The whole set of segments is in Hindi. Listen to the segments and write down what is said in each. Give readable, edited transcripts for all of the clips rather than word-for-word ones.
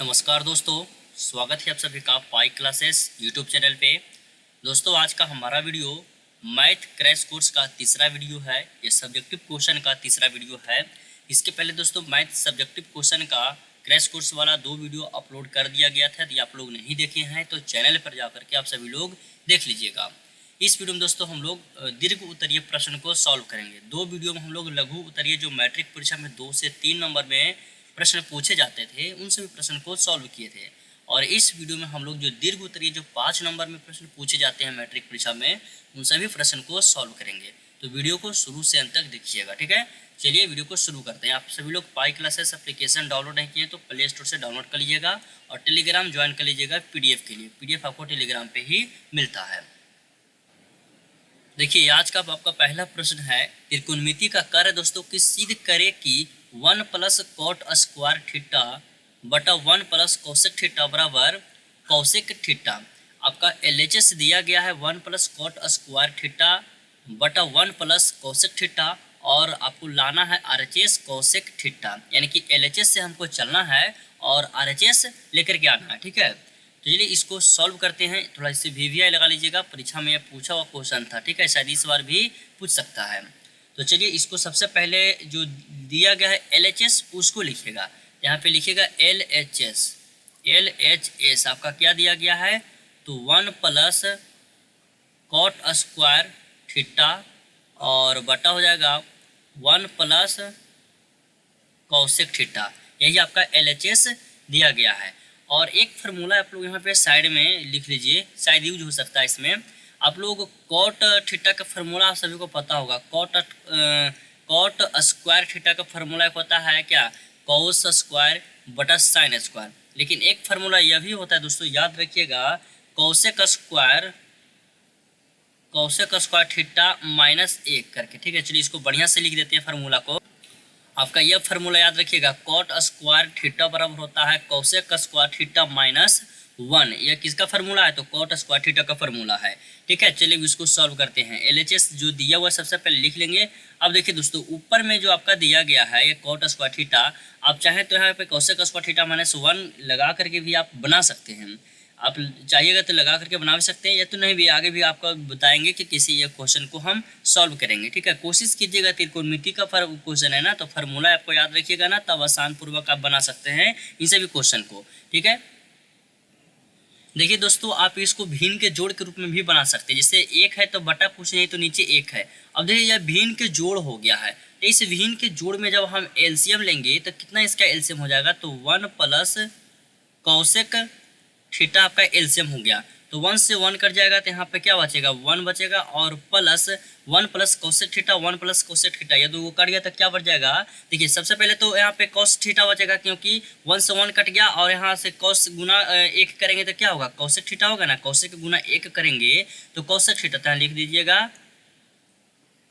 नमस्कार दोस्तों, स्वागत है आप सभी का पाई क्लासेस यूट्यूब चैनल पे। दोस्तों आज का हमारा वीडियो मैथ क्रैश कोर्स का तीसरा वीडियो है। ये सब्जेक्टिव क्वेश्चन का तीसरा वीडियो है। इसके पहले दोस्तों मैथ सब्जेक्टिव क्वेश्चन का क्रैश कोर्स वाला 2 वीडियो अपलोड कर दिया गया था। यदि आप लोग नहीं देखे हैं तो चैनल पर जाकर के आप सभी लोग देख लीजिएगा। इस वीडियो में दोस्तों हम लोग दीर्घ उत्तरीय प्रश्न को सॉल्व करेंगे। 2 वीडियो में हम लोग लघु उत्तरीय जो मैट्रिक परीक्षा में 2 से 3 नंबर में प्रश्न पूछे जाते थे उन सभी प्रश्न को सॉल्व किए थे। और इस वीडियो में हम लोग जो दीर्घ उत्तरीय जो 5 नंबर में प्रश्न पूछे जाते हैं मैट्रिक परीक्षा में उन सभी प्रश्न को सॉल्व करेंगे। तो वीडियो को शुरू से अंत तक देखिएगा, ठीक है। चलिए वीडियो को शुरू करते हैं। आप सभी लोग पाई क्लासेस एप्लीकेशन डाउनलोड नहीं किए तो प्ले स्टोर से डाउनलोड कर लीजिएगा और टेलीग्राम ज्वाइन कर लीजिएगा पीडीएफ के लिए। पीडीएफ आपको टेलीग्राम पे ही मिलता है। देखिए आज का आपका पहला प्रश्न है, त्रिकोणमिति का कार्य दोस्तों कि सिद्ध करे कि 1 प्लस कॉट स्क्वायर थीटा बटा 1 प्लस कोसेक थीटा बराबर कोसेक थीटा। आपका एलएचएस दिया गया है 1 प्लस कॉट स्क्वायर थीटा बटा 1 प्लस कोसेक थीटा और आपको लाना है आरएचएस कोसेक थीटा, यानी कि एलएचएस से हमको चलना है और आरएचएस लेकर के आना है, ठीक है। तो चलिए इसको सॉल्व करते हैं। थोड़ा इससे वीवीआई लगा लीजिएगा, परीक्षा में पूछा हुआ क्वेश्चन था, ठीक है। शायद इस बार भी पूछ सकता है। तो चलिए इसको सबसे पहले जो दिया गया है एलएचएस उसको लिखिएगा। यहाँ पे लिखिएगा एलएचएस आपका क्या दिया गया है तो 1 प्लस कॉट स्क्वायर थीटा और बटा हो जाएगा 1 प्लस कोसेक थीटा। यही आपका एलएचएस दिया गया है। और एक फार्मूला आप लोग यहाँ पे साइड में लिख लीजिए, शायद यूज हो सकता है इसमें। आप लोग कॉट थीटा का फार्मूला आप सभी को पता होगा। कॉट स्क्वायर थीटा का फार्मूला एक होता है क्या, कॉस स्क्वायर बटा साइन स्क्वायर। लेकिन एक फार्मूला यह भी होता है दोस्तों, याद रखिएगा, कोसेक स्क्वायर थीटा -1 करके, ठीक है। चलिए इसको बढ़िया से लिख देते हैं फार्मूला को। आपका यह फार्मूला याद रखिएगा, कॉट स्क्वायर थीटा बराबर होता है कोसेक स्क्वायर थीटा -1। यह किसका फार्मूला है तो कॉट स्क्वायर थीटा का फार्मूला है, ठीक है। चलिए इसको सॉल्व करते हैं। एलएचएस जो दिया हुआ सबसे पहले लिख लेंगे। अब देखिए दोस्तों ऊपर में जो आपका दिया गया है ये कॉट स्क्वायर थीटा, आप चाहें तो यहाँ पे कोसेक स्क्वायर थीटा -1 लगा करके भी आप बना सकते हैं। आप चाहिएगा तो लगा करके बना भी सकते हैं या तो नहीं भी, आगे भी आपको बताएंगे कि किसी ये क्वेश्चन को हम सॉल्व करेंगे, ठीक है। कोशिश कीजिएगा, त्रिकोणमिति का क्वेश्चन है ना तो फार्मूला आपको याद रखिएगा ना, तब आसान पूर्वक आप बना सकते हैं इन सभी क्वेश्चन को, ठीक है। देखिए दोस्तों आप इसको भिन्न के जोड़ के रूप में भी बना सकते हैं। जैसे 1 है तो बटा कुछ नहीं तो नीचे 1 है। अब देखिए यह भिन्न के जोड़ हो गया है, तो इस भिन्न के जोड़ में जब हम एलसीएम लेंगे तो कितना इसका एलसीएम हो जाएगा तो 1 प्लस कोसेक थीटा आपका एलसीएम हो गया। तो 1 से 1 कट जाएगा तो यहाँ पे क्या बचेगा 1 बचेगा और plus 1 plus cosec theta 1 plus cosec theta, ये दो कट गया तो क्या बच जाएगा। देखिए सबसे पहले तो यहाँ पे कोस थीटा बचेगा क्योंकि 1 से 1 कट गया और यहाँ से कोस गुना 1 करेंगे तो क्या होगा कोसेक थीटा होगा ना। कोसेक गुना 1 करेंगे तो कोसेक थीटा, तो लिख दीजिएगा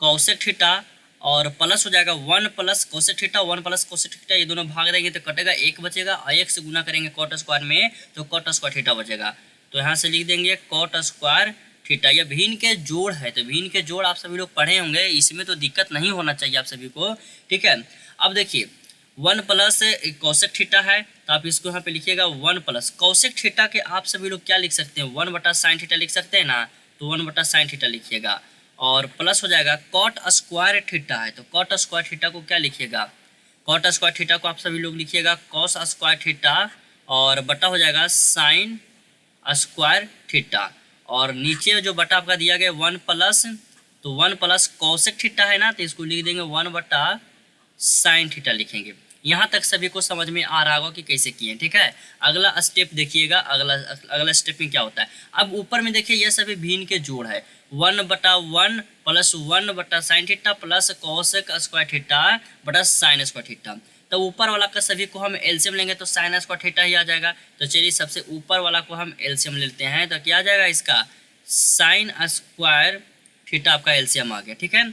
कोसेक थीटा और प्लस हो जाएगा 1 plus cosec theta 1 plus cosec theta, ये दोनों भाग देंगे तो कटेगा 1 बचेगा और 1 से गुना करेंगे कॉट स्क्वायर में तो कॉट स्क्वायर थीटा बचेगा। तो यहाँ से लिख देंगे कॉट स्क्वायर थीटा। यह भिन्न के जोड़ है तो भिन्न के जोड़ आप सभी लोग पढ़े होंगे, इसमें तो दिक्कत नहीं होना चाहिए आप सभी को, ठीक है। अब देखिए 1 प्लस कोसेक थीटा है तो आप इसको यहाँ पे लिखिएगा 1 प्लस कोसेक थीटा के आप सभी लोग क्या लिख सकते हैं 1 बटा साइन थीटा लिख सकते हैं ना, तो 1 बटा साइन थीटा लिखिएगा और प्लस हो जाएगा कॉट स्क्वायर थीटा है तो कॉट स्क्वायर थीटा को क्या लिखिएगा, कॉट स्क्वायर थीटा को आप सभी लोग लिखिएगा कॉस स्क्वायर थीटा और बटा हो जाएगा साइन स्क्वायर थीटा। और नीचे जो बटा आपका दिया गया 1 प्लस, तो 1 प्लस कोसेक थीटा है ना तो इसको लिख देंगे 1 बटा साइन थीटा लिखेंगे। यहाँ तक सभी को समझ में आ रहा होगा कि कैसे किए, ठीक है। अगला स्टेप देखिएगा, अगला स्टेप में क्या होता है। अब ऊपर में देखिए यह सभी भिन्न के जोड़ है 1 बटा 1 प्लस 1 बटा sine theta plus cosec square theta बटा साइन स्क्वायर थीटा। तो ऊपर वाला का सभी को हम एलसीएम लेंगे तो साइन स्क्वायर थीटा ही आ जाएगा। तो चलिए सबसे ऊपर वाला को हम एलसीएम लेते हैं तो क्या आ जाएगा इसका साइन स्क्वायर थीटा आपका एलसीएम आ गया, ठीक है।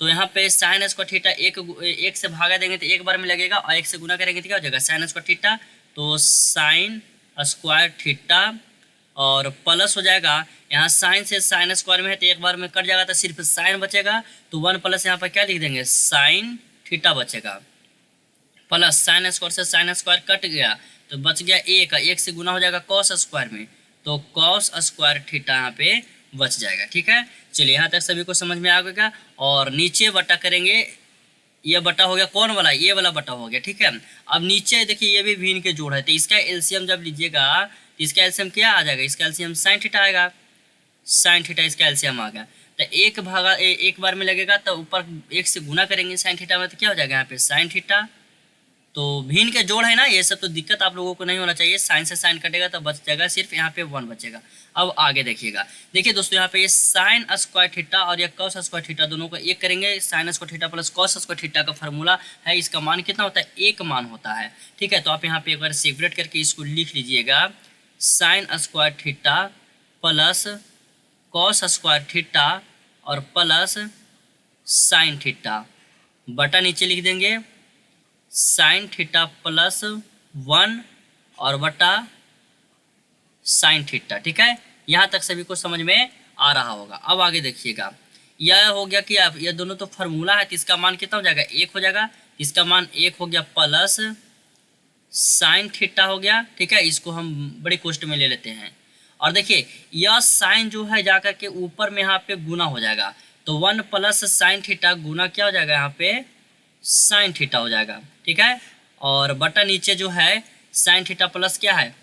तो यहाँ पे साइन स्क्वायर थीटा एक से भागा देंगे तो एक बार में लगेगा और 1 से गुना करेंगे तो क्या हो जाएगा साइन स्क्वायर थीटा, तो साइन स्क्वायर थीटा और प्लस हो जाएगा यहाँ साइन से साइन स्क्वायर में है तो एक बार में कट जाएगा तो सिर्फ साइन बचेगा तो 1 प्लस यहाँ पर क्या लिख देंगे साइन थीटा बचेगा प्लस साइन स्क्वायर से साइन स्क्वायर कट गया तो बच गया एक, एक से गुना हो जाएगा कॉस स्क्वायर में, तो कॉस स्क्वायर थीटा यहाँ पे बच जाएगा। ठीक है, चलिए यहाँ तक सभी को समझ में आ गया। और नीचे बटा करेंगे, ये बटा हो गया कौन वाला, ये वाला बटा हो गया। ठीक है, अब नीचे देखिए ये भी भिन्न के जोड़ है, तो इसका एलसीएम जब लीजिएगा तो इसका एलसीएम क्या आ जाएगा, इसका एलसीएम साइन थीटा आएगा, साइन थीटा इसका एलसीएम आ गया। तो एक भागा एक बार में लगेगा, तो ऊपर एक से गुना करेंगे साइन थीटा में, तो क्या हो जाएगा यहाँ पे साइन थीटा। तो भिन्न के जोड़ है ना, ये सब तो दिक्कत आप लोगों को नहीं होना चाहिए, साइन से साइन कटेगा तो बच जाएगा सिर्फ यहाँ पे 1 बचेगा। अब आगे देखिएगा, देखिए दोस्तों यहाँ पे ये साइन स्क्वायर थीटा और ये कॉस स्क्वायर थीटा दोनों को एक करेंगे, sine square theta plus cos square theta का फार्मूला है, इसका मान कितना होता है, एक मान होता है। ठीक है, तो आप यहाँ पे एक बार सेपरेट करके इसको लिख लीजिएगा, sine square theta plus cos square theta और प्लस साइन थीटा, बटा नीचे लिख देंगे साइन थीटा प्लस 1 और बटा साइन थीटा। ठीक है, यहाँ तक सभी को समझ में आ रहा होगा। अब आगे देखिएगा, यह हो गया कि अब यह दोनों तो फार्मूला है, तो इसका मान कितना हो जाएगा, 1 हो जाएगा, इसका मान 1 हो गया प्लस साइन थीटा हो गया। ठीक है, इसको हम बड़ी कोष्ट में ले लेते हैं, और देखिए यह साइन जो है जाकर के ऊपर में यहाँ पे गुना हो जाएगा, तो 1 प्लस साइन थीटा गुना क्या हो जाएगा यहाँ पे साइन थीटा हो जाएगा। ठीक है, और बटा नीचे जो है साइन थीटा प्लस क्या है,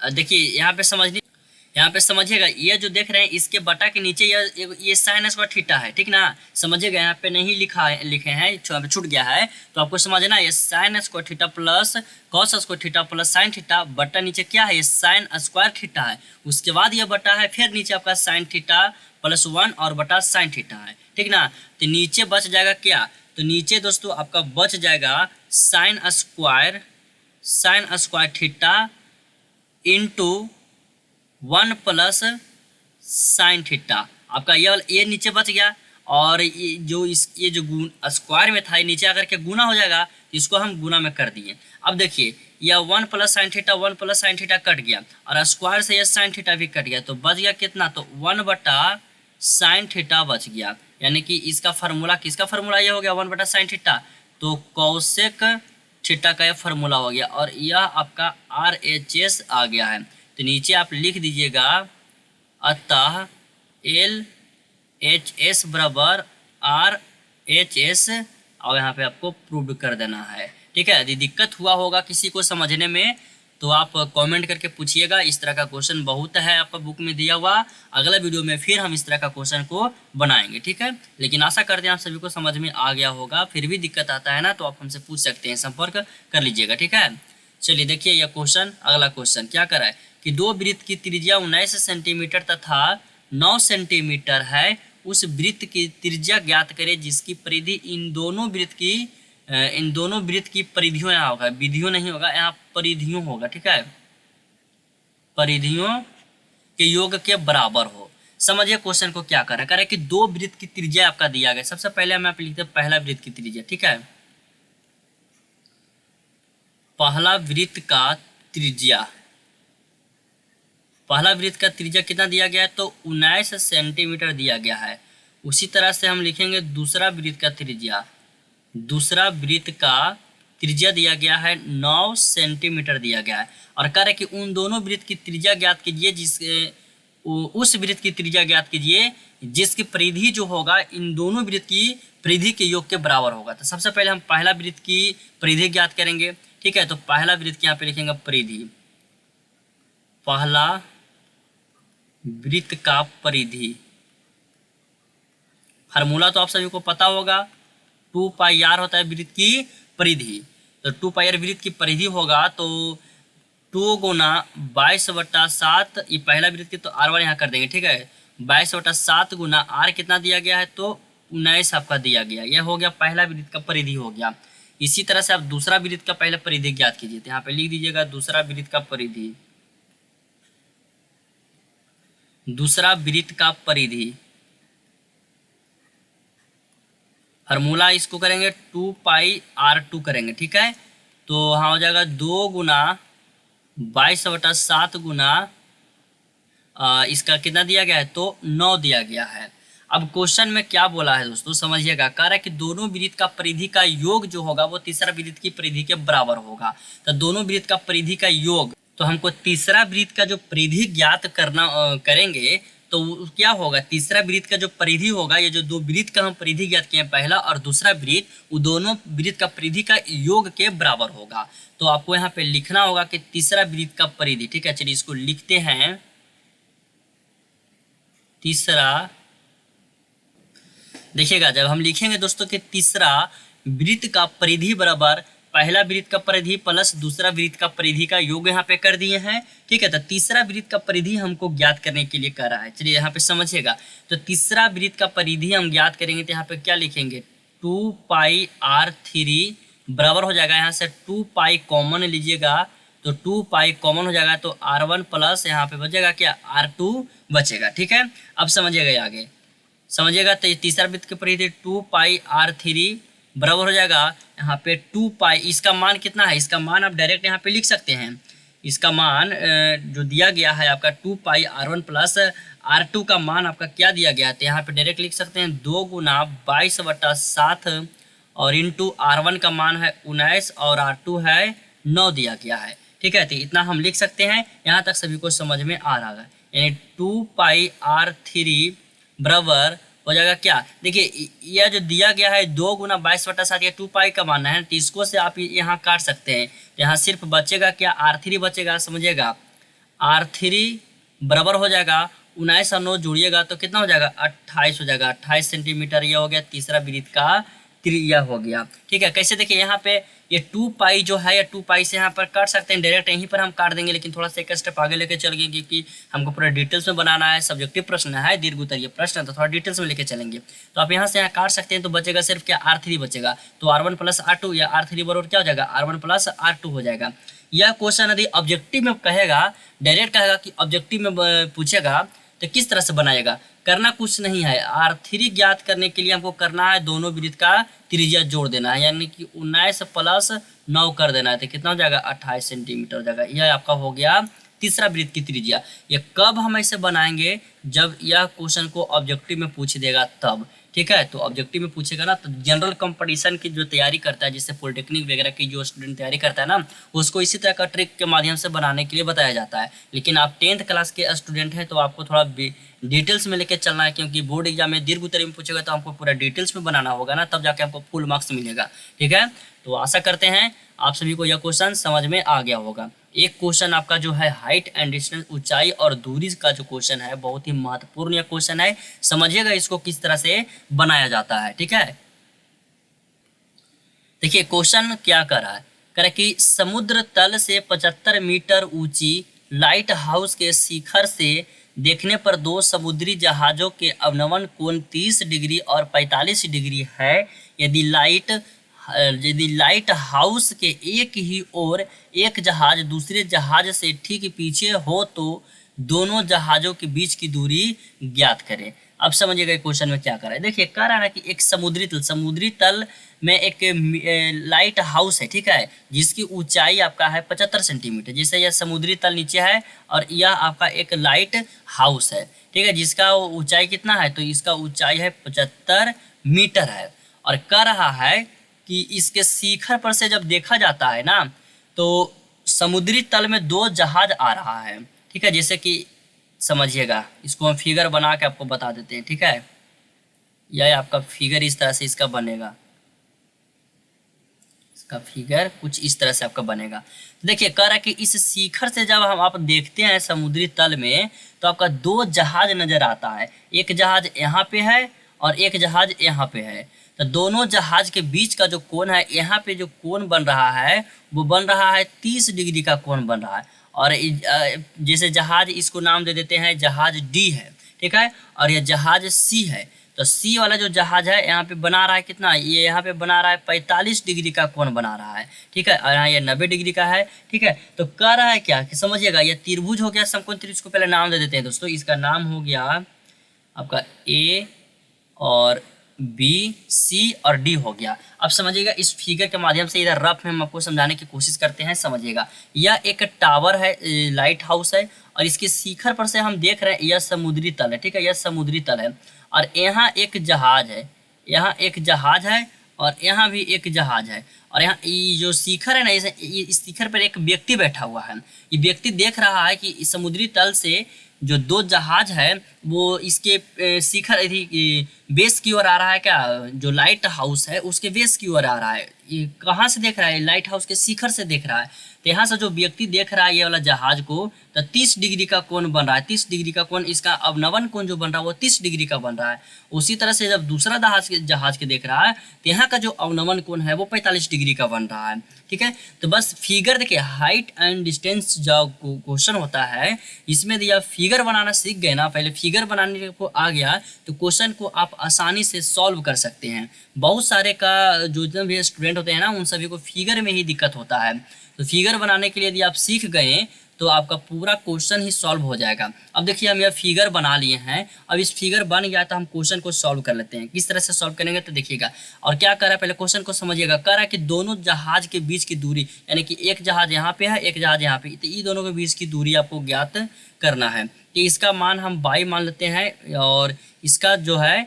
देखिए यहाँ पे समझिए, यहाँ पे समझिएगा, ये जो देख रहे हैं इसके बटा के नीचे ये साइन स्क्वायर थीटा है। ठीक ना, समझिएगा, यहाँ पे नहीं लिखे हैं, छूट गया है, तो आपको समझना ये sine square theta plus cos square theta plus sine theta, बटा नीचे क्या है, ये साइन स्क्वायर थीटा है, उसके बाद ये बटा है, फिर नीचे आपका साइन थीटा प्लस 1 और बटा साइन थीटा है। ठीक ना, तो नीचे बच जाएगा क्या, तो नीचे दोस्तों आपका बच जाएगा sine square theta into 1 plus sine theta, आपका ये नीचे बच गया, और ये जो स्क्वायर में था ये नीचे आकर के गुना हो जाएगा, इसको हम गुना में कर दिए। अब देखिए यह 1 plus sine theta 1 plus sine theta cut गया, और स्क्वायर से यह साइन थीटा भी कट गया, तो बच गया कितना, तो 1 बटा साइन थीटा बच गया। यानी कि इसका फार्मूला, किसका फार्मूला ये हो गया 1 बटा साइन थीटा, तो कौशिक थीटा का यह फार्मूला हो गया, और यह आपका RHS आ गया है। तो नीचे आप लिख दीजिएगा, अतः LHS बराबर RHS, और यहाँ पे आपको प्रूव कर देना है। ठीक है, यदि दिक्कत हुआ होगा किसी को समझने में तो आप कमेंट करके पूछिएगा, इस तरह का क्वेश्चन बहुत है आपका बुक में दिया हुआ, अगला वीडियो में फिर हम इस तरह का क्वेश्चन को बनाएंगे। ठीक है, लेकिन आशा करते हैं आप सभी को समझ में आ गया होगा, फिर भी दिक्कत आता है ना तो आप हमसे पूछ सकते हैं, संपर्क कर लीजिएगा। ठीक है, चलिए देखिए यह क्वेश्चन, अगला क्वेश्चन क्या करा है कि दो वृत्त की त्रिज्या 19 सेंटीमीटर तथा 9 सेंटीमीटर है, उस वृत्त की त्रिज्या ज्ञात करें जिसकी परिधि इन दोनों वृत्त की परिधियों, यहाँ होगा विधियों नहीं होगा, यहाँ परिधियों होगा। ठीक है, परिधियों के योग के बराबर हो। समझिए क्वेश्चन को क्या कर रहा है कि दो वृत्त की त्रिज्या आपका दिया गया। सबसे पहले हम आप लिखते हैं पहला वृत्त की त्रिज्या। ठीक है, पहला वृत्त का त्रिज्या, पहला वृत्त का त्रिज्या कितना दिया गया है, तो 19 सेंटीमीटर दिया गया है। उसी तरह से हम लिखेंगे दूसरा वृत्त का त्रिज्या, दूसरा वृत्त का त्रिज्या दिया गया है 9 सेंटीमीटर दिया गया है, और कह रहे कि उन दोनों वृत्त की त्रिज्या ज्ञात कीजिए, उस वृत्त की त्रिज्या ज्ञात कीजिए जिसकी परिधि जो होगा इन दोनों वृत्त की परिधि के योग के बराबर होगा। तो सबसे पहले हम पहला वृत्त की परिधि ज्ञात करेंगे। ठीक है, तो पहला वृत्त यहाँ पे लिखेंगे परिधि, पहला वृत्त का परिधि, फार्मूला तो आप सभी को पता होगा, 2 पाई r होता है वृत्त की परिधि, तो 2 पाई r वृत्त की परिधि होगा, तो 2 गुना 22/7, ये पहला वृत्त की तो r1 यहाँ कर देंगे। ठीक है, 22/7 गुना r कितना दिया गया है, तो 19 आपका दिया गया, यह हो गया पहला वृत्त का परिधि हो गया। इसी तरह से आप दूसरा वृत्त का पहले परिधि ज्ञात कीजिए, तो यहाँ पे लिख दीजिएगा दूसरा वृत्त का परिधि, दूसरा वृत्त का परिधि, फार्मूला इसको करेंगे 2 पाई r2 करेंगे। ठीक है, तो हाँ हो जाएगा 2 गुना 22/7 गुना इसका कितना दिया गया है, तो 9 दिया गया है। अब क्वेश्चन में क्या बोला है दोस्तों समझिएगा, कह रहा है कि दोनों वृत्त का परिधि का योग जो होगा वो तीसरा वृत्त की परिधि के बराबर होगा। तो दोनों वृत्त का परिधि का योग, तो हमको तीसरा वृत्त का जो परिधि ज्ञात करना करेंगे तो क्या होगा, तीसरा वृत्त का जो परिधि होगा, ये जो दो वृत्त का हम परिधि ज्ञात किए हैं पहला और दूसरा वृत्त, वो दोनों वृत्त का परिधि का योग के बराबर होगा। तो आपको यहाँ पे लिखना होगा कि तीसरा वृत्त का परिधि, ठीक है, चलिए इसको लिखते हैं। तीसरा, देखिएगा जब हम लिखेंगे दोस्तों कि तीसरा वृत्त का परिधि बराबर पहला वृत्त का परिधि प्लस दूसरा वृत्त का परिधि का योग यहाँ पे कर दिए हैं, ठीक है। तो तीसरा वृत्त का परिधि हमको ज्ञात करने के लिए कर रहा है, चलिए यहाँ पे समझिएगा। तो तीसरा वृत्त का परिधि हम ज्ञात करेंगे तो यहाँ पे क्या लिखेंगे, 2πr3 बराबर हो जाएगा, यहाँ से 2π कॉमन लीजिएगा तो 2π कॉमन हो जाएगा तो r1 प्लस यहाँ पे बचेगा क्या, r2 बचेगा, ठीक है। अब समझिएगा आगे समझिएगा, तो ये तीसरा वृत्त के परिधि 2πr3 बराबर हो जाएगा यहाँ पे 2π, इसका मान कितना है, इसका मान आप डायरेक्ट यहाँ पे लिख सकते हैं। इसका मान जो दिया गया है आपका 2πr1 प्लस r2 का मान आपका क्या दिया गया है, तो यहाँ पे डायरेक्ट लिख सकते हैं 2 गुना 22/7 और इंटू r1 का मान है 19 और r2 है 9 दिया गया है, ठीक है। तो इतना हम लिख सकते हैं, यहाँ तक सभी को समझ में आ रहा है। यानी 2πr3 बराबर हो जाएगा क्या, देखिए यह जो दिया गया है 2 गुना 22/7 या 2π का मानना है, तो इसको से आप यहाँ काट सकते हैं। तो यहाँ सिर्फ बचेगा क्या, r3 बचेगा, समझिएगा r3 बराबर हो जाएगा 19 और 9 जोड़िएगा तो कितना हो जाएगा, 28 हो जाएगा। 28 सेंटीमीटर यह हो गया तीसरा वृत्त का त्रिज्या हो गया, ठीक है। कैसे, देखिए यहाँ पे ये 2π जो है या 2π से यहाँ पर काट सकते हैं, डायरेक्ट यहीं पर हम काट देंगे, लेकिन थोड़ा सा एक स्टेप आगे लेके चल गए क्योंकि हमको पूरा डिटेल्स में बनाना है, सब्जेक्टिव प्रश्न है, दीर्घ उत्तरीय प्रश्न, तो थोड़ा डिटेल्स में लेके चलेंगे। तो आप यहाँ से यहाँ काट सकते हैं, तो बचेगा सिर्फ क्या, r3 बचेगा। तो r1 प्लस r2 या r3 बराबर क्या हो जाएगा, r1 प्लस r2 हो जाएगा। यह क्वेश्चन यदि ऑब्जेक्टिव में कहेगा, डायरेक्ट कहेगा कि ऑब्जेक्टिव में पूछेगा तो किस तरह से बनाएगा, करना कुछ नहीं है, r3 ज्ञात करने के लिए हमको करना है दोनों वृत्त का त्रिज्या जोड़ देना है, यानी कि 19 प्लस 9 कर देना है, तो कितना हो जाएगा, 28 सेंटीमीटर हो जाएगा। यह आपका हो गया तीसरा वृत्त की त्रिज्या। ये कब हम ऐसे बनाएंगे, जब यह क्वेश्चन को ऑब्जेक्टिव में पूछ देगा तब, ठीक है। तो ऑब्जेक्टिव में पूछेगा ना, तो जनरल कंपटीशन की जो तैयारी करता है, जैसे पॉलिटेक्निक वगैरह की जो स्टूडेंट तैयारी करता है ना, उसको इसी तरह का ट्रिक के माध्यम से बनाने के लिए बताया जाता है। लेकिन आप 10th क्लास के स्टूडेंट हैं तो आपको थोड़ा डिटेल्स में लेके चलना है, क्योंकि बोर्ड एग्जाम में दीर्घ उत्तरीय में पूछेगा तो हमको पूरा डिटेल्स में बनाना होगा ना, तब जाके हमको फुल मार्क्स मिलेगा, ठीक है। तो आशा करते हैं आप सभी को यह क्वेश्चन समझ में आ गया होगा। एक क्वेश्चन आपका जो है हाइट एंड डिस्टेंस, ऊंचाई और दूरी का जो क्वेश्चन है, बहुत ही महत्वपूर्ण यह क्वेश्चन है, समझिएगा इसको किस तरह से बनाया जाता है, ठीक है। देखिए क्वेश्चन क्या कर रहा है, कह रहा है कि समुद्र तल से 75 मीटर ऊंची लाइट हाउस के शिखर से देखने पर दो समुद्री जहाजों के अवनमन कोण 30 डिग्री और 45 डिग्री है। यदि लाइट हाउस के एक ही ओर एक जहाज दूसरे जहाज से ठीक पीछे हो तो दोनों जहाजों के बीच की दूरी ज्ञात करें। अब समझिएगा क्वेश्चन में क्या कर रहा है, देखिए कह रहा है कि एक समुद्री तल में एक लाइट हाउस है, ठीक है, जिसकी ऊंचाई आपका है 75 सेंटीमीटर। जैसे यह समुद्री तल नीचे है और यह आपका एक लाइट हाउस है, ठीक है, जिसका ऊंचाई कितना है, तो इसका ऊंचाई है 75 मीटर है। और कह रहा है कि इसके शिखर पर से जब देखा जाता है ना, तो समुद्री तल में दो जहाज आ रहा है, ठीक है। जैसे कि समझिएगा, इसको हम फिगर बना के आपको बता देते हैं, ठीक है। यह आपका फिगर इस तरह से इसका बनेगा, इसका फिगर कुछ इस तरह से आपका बनेगा। देखिए कह रहा है कि इस शिखर से जब आप देखते हैं समुद्री तल में, तो आपका दो जहाज नजर आता है, एक जहाज यहाँ पे है और एक जहाज यहाँ पे है। तो दोनों जहाज के बीच का जो कोण है, यहाँ पे जो कोण बन रहा है वो बन रहा है 30 डिग्री का कोण बन रहा है। और जैसे जहाज, इसको नाम दे देते हैं जहाज डी है, ठीक है, और यह जहाज सी है। तो सी वाला जो जहाज है यहाँ पे बना रहा है कितना, ये यहाँ पे बना रहा है 45 डिग्री का कोण बना रहा है, ठीक है, और यहाँ ये 90 डिग्री का है, ठीक है। तो कह रहा है क्या कि समझिएगा, ये त्रिभुज हो गया, समकोण त्रिभुज को पहले नाम दे देते हैं दोस्तों। इसका नाम हो गया आपका ए और बी, सी और डी हो गया। अब समझिएगा इस फिगर के माध्यम से, इधर रफ में हम आपको समझाने की कोशिश करते हैं, समझिएगा। यह एक टावर है, लाइट हाउस है, और इसके शिखर पर से हम देख रहे हैं यह समुद्री तल है, ठीक है, यह समुद्री तल है। और यहाँ एक जहाज है, यहाँ एक जहाज है और यहाँ भी एक जहाज है, और यहाँ ये जो शिखर है ना, इस शिखर पर एक व्यक्ति बैठा हुआ है। ये व्यक्ति देख रहा है कि इस समुद्री तल से जो दो जहाज है वो इसके शिखर बेस की ओर आ रहा है। क्या जो लाइट हाउस है उसके बेस की ओर आ रहा है। ये कहाँ से देख रहा है? लाइट हाउस के शिखर से देख रहा है। तो यहाँ से जो व्यक्ति देख रहा है ये वाला जहाज को, तो 30 डिग्री का कोण बन रहा है। 30 डिग्री का कोण, इसका अवनवन कोण जो बन रहा है वो 30 डिग्री का बन रहा है। उसी तरह से जब दूसरा जहाज के देख रहा है तो यहाँ का जो अवनवन कोण है वो 45 डिग्री का बन रहा है। ठीक है, तो बस फिगर देखिए, हाइट एंड डिस्टेंस जो क्वेश्चन होता है इसमें यदि फिगर बनाना सीख गए ना, पहले फिगर बनाने को आ गया तो क्वेश्चन को आप आसानी से सॉल्व कर सकते हैं। बहुत सारे का जो जितने भी स्टूडेंट होते हैं ना उन सभी को फिगर में ही दिक्कत होता है। तो फिगर बनाने के लिए यदि आप सीख गए तो आपका पूरा क्वेश्चन ही सॉल्व हो जाएगा। अब देखिए हम यह फिगर बना लिए हैं, अब इस फिगर बन गया तो हम क्वेश्चन को सॉल्व कर लेते हैं। किस तरह से सॉल्व करेंगे तो देखिएगा। और क्या कर रहा है, पहले क्वेश्चन को समझिएगा। कह रहा है कि दोनों जहाज के बीच की दूरी, यानी कि एक जहाज यहाँ पे है, एक जहाज यहाँ पे, तो ये दोनों के बीच की दूरी आपको ज्ञात करना है। तो इसका मान हम y मान लेते हैं और इसका जो है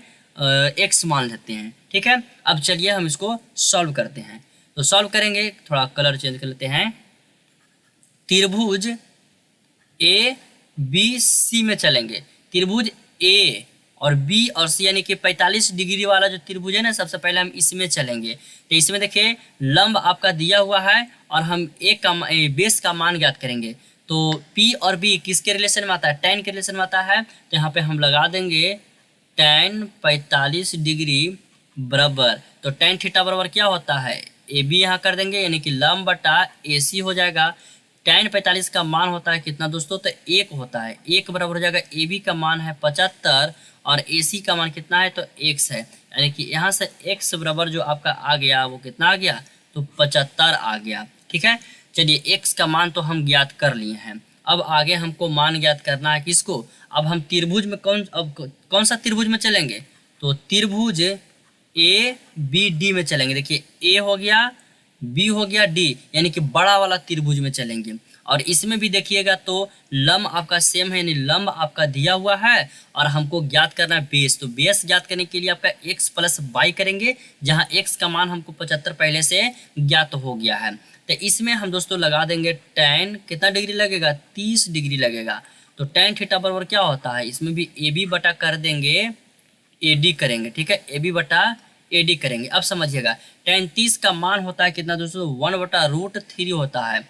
x मान लेते हैं। ठीक है, अब चलिए हम इसको सॉल्व करते हैं। तो सॉल्व करेंगे, थोड़ा कलर चेंज कर लेते हैं। त्रिभुज ए बी सी में चलेंगे। त्रिभुज ए और बी और सी यानी कि 45 डिग्री वाला जो त्रिभुज है ना, सबसे पहले हम इसमें चलेंगे। तो इसमें देखिए लंब आपका दिया हुआ है और हम बेस का मान ज्ञात करेंगे। तो P और B किसके रिलेशन में आता है? tan के रिलेशन में आता है। तो यहाँ पे हम लगा देंगे tan 45 डिग्री बराबर, तो tan थीटा बराबर क्या होता है? AB यहाँ कर देंगे, यानी कि लंब बटा AC हो जाएगा। tan 45 का मान होता है कितना दोस्तों? तो 1 होता है। 1 बराबर हो जाएगा, AB का मान है 75 और AC का मान कितना है? तो x है। यानी कि यहाँ से x बराबर जो आपका आ गया वो कितना आ गया? तो 75 आ गया। ठीक है, चलिए x का मान तो हम ज्ञात कर लिए हैं। अब आगे हमको मान ज्ञात करना है किसको? अब हम त्रिभुज में कौन सा त्रिभुज में चलेंगे? तो त्रिभुज ए बी डी में चलेंगे। देखिए ए हो गया, बी हो गया, डी, यानी कि बड़ा वाला त्रिभुज में चलेंगे। और इसमें भी देखिएगा तो लंब आपका सेम है, यानी लंब आपका दिया हुआ है और हमको ज्ञात करना है बेस। तो बेस ज्ञात करने के लिए आपका x प्लस y करेंगे, जहां x का मान हमको 75 पहले से ज्ञात हो गया है। तो इसमें हम दोस्तों लगा देंगे tan कितना डिग्री लगेगा? 30 डिग्री लगेगा। तो tan थीटा बराबर क्या होता है? इसमें भी ए बी बटा कर देंगे AD करेंगे। ठीक है, AB बटा AD करेंगे। अब समझिएगा tan 30 का मान होता है कितना दोस्तों? 1/√3 होता है,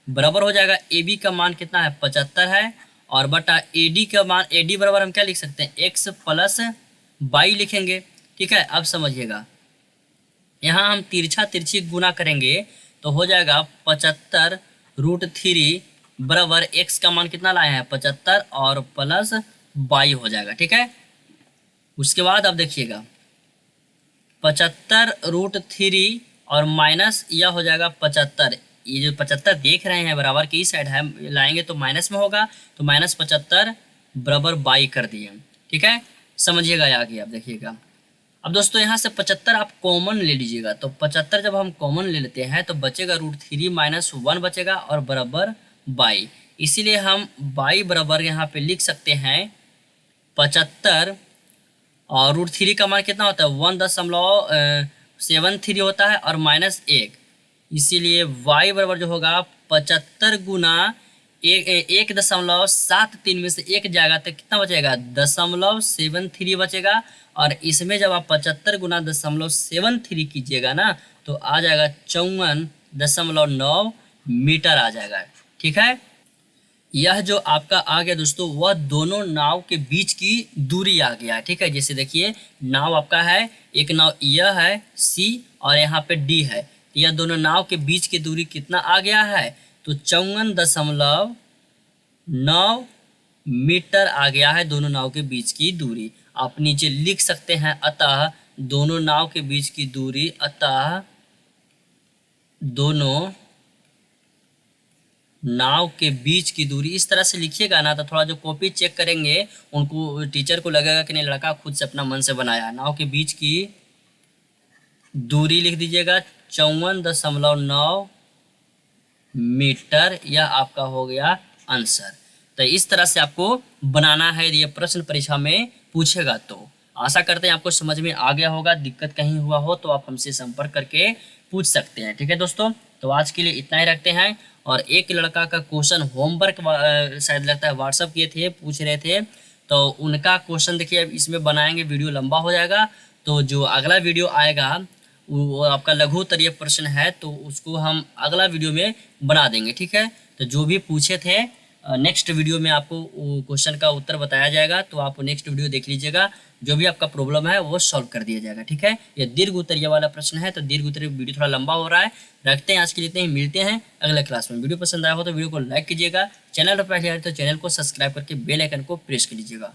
बराबर हो जाएगा AB का मान कितना है? 75 है, और बटा AD का मान, AD बराबर हम क्या लिख सकते हैं? x प्लस y लिखेंगे। ठीक है, अब समझिएगा यहाँ हम तिरछी गुना करेंगे तो हो जाएगा 75√3 बराबर x का मान कितना लाए हैं? 75 और प्लस y हो जाएगा। ठीक है, उसके बाद अब देखिएगा 75√3 और माइनस यह हो जाएगा 75। ये जो 75 देख रहे हैं बराबर की साइड है, लाएंगे तो माइनस में होगा, तो -75 बराबर बाई कर दिए। ठीक है, समझिएगा आगे। अब देखिएगा, अब दोस्तों यहाँ से 75 आप कॉमन ले लीजिएगा। तो 75 जब हम कॉमन ले लेते हैं तो बचेगा √3 - 1 बचेगा और बराबर बाई। इसीलिए हम बाई बराबर यहाँ पे लिख सकते हैं 75 और √3 का मान कितना होता है? 1.73 होता है और -1, इसीलिए y बराबर जो होगा 75 गुना 1.73 में से 1 जाएगा तो कितना बचेगा? 0.73 बचेगा। और इसमें जब आप 75 गुना 0.73 कीजिएगा ना तो आ जाएगा 54.9 मीटर आ जाएगा। ठीक है, यह जो आपका आ गया दोस्तों वह दोनों नाव के बीच की दूरी आ गया। ठीक है, जैसे देखिए नाव आपका है, एक नाव यह है C और यहाँ पे D है, तो यह दोनों नाव के बीच की दूरी कितना आ गया है? तो 54.9 मीटर आ गया है दोनों नाव के बीच की दूरी। आप नीचे लिख सकते हैं अतः दोनों नाव के बीच की दूरी, अतः दोनों नाव के बीच की दूरी। इस तरह से लिखिएगा ना तो थोड़ा जो कॉपी चेक करेंगे उनको, टीचर को लगेगा कि नहीं लड़का खुद से अपना मन से बनाया। नाव के बीच की दूरी लिख दीजिएगा 54.9 मीटर, यह आपका हो गया आंसर। तो इस तरह से आपको बनाना है, ये प्रश्न परीक्षा में पूछेगा तो। आशा करते हैं आपको समझ में आ गया होगा। दिक्कत कहीं हुआ हो तो आप हमसे संपर्क करके पूछ सकते हैं। ठीक है दोस्तों, तो आज के लिए इतना ही रखते हैं। और एक लड़का का क्वेश्चन होमवर्क शायद लगता है व्हाट्सअप किए थे, पूछ रहे थे, तो उनका क्वेश्चन देखिए इसमें बनाएंगे, वीडियो लंबा हो जाएगा। तो जो अगला वीडियो आएगा वो आपका लघु उत्तरीय प्रश्न है, तो उसको हम अगला वीडियो में बना देंगे। ठीक है, तो जो भी पूछे थे नेक्स्ट वीडियो में आपको क्वेश्चन का उत्तर बताया जाएगा, तो आप नेक्स्ट वीडियो देख लीजिएगा। जो भी आपका प्रॉब्लम है वो सॉल्व कर दिया जाएगा। ठीक है, ये दीर्घ उत्तरीय वाला प्रश्न है, तो दीर्घ उत्तरीय वीडियो थोड़ा लंबा हो रहा है। रखते हैं आज के लिए इतने ही, मिलते हैं अगले क्लास में। वीडियो पसंद आया हो तो वीडियो को लाइक कीजिएगा, चैनल पर पहले आए तो चैनल को सब्सक्राइब करके बेल आइकन को प्रेस कर लीजिएगा।